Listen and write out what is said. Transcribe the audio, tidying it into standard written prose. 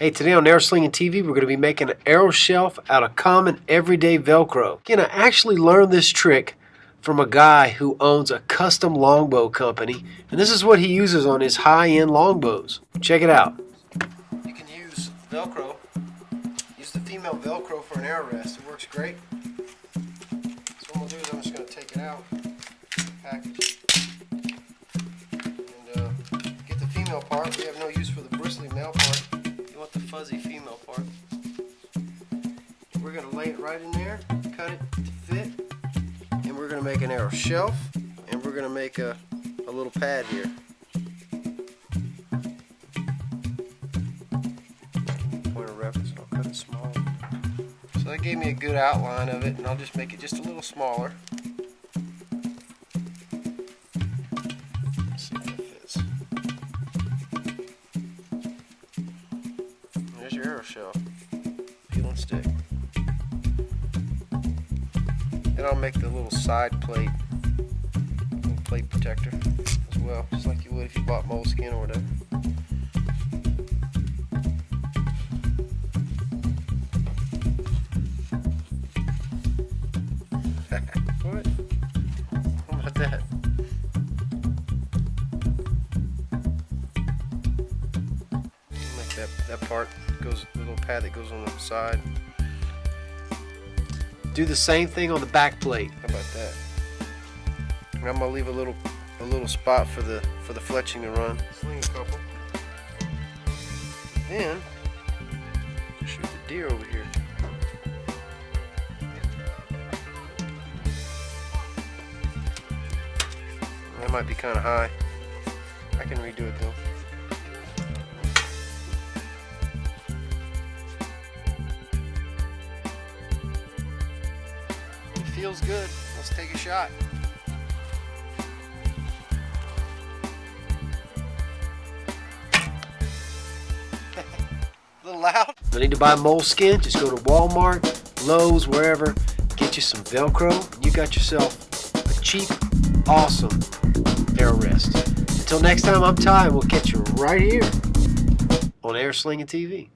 Hey, today on ArrowSling'nTV, we're going to be making an arrow shelf out of common everyday Velcro. Again, I actually learned this trick from a guy who owns a custom longbow company, and this is what he uses on his high-end longbows. Check it out. You can use Velcro, use the female Velcro for an arrow rest. It works great. So what I'm going to do is I'm just going to take it out, package, and get the female part. We have no use for the bristly male part. You want the fuzzy female part. We're going to lay it right in there, cut it to fit, and we're going to make an arrow shelf, and we're going to make a little pad here. Point of reference, I'll cut it small. So that gave me a good outline of it, and I'll just make it just a little smaller. Let's see if that fits. There's your arrow shelf. Peel and stick. Then I'll make the little side plate, little plate protector as well, just like you would if you bought moleskin or whatever. What? How about that? Make that part goes, the little pad that goes on the side. Do the same thing on the back plate. How about that? And I'm gonna leave a little spot for the fletching to run. Sling a couple. Then shoot the deer over here. That might be kind of high. I can redo it though. Feels good. Let's take a shot. A little loud. If you need to buy moleskin, just go to Walmart, Lowe's, wherever. Get you some Velcro. And you got yourself a cheap, awesome arrow rest. Until next time, I'm Ty, and we'll catch you right here on ArrowSling'nTV.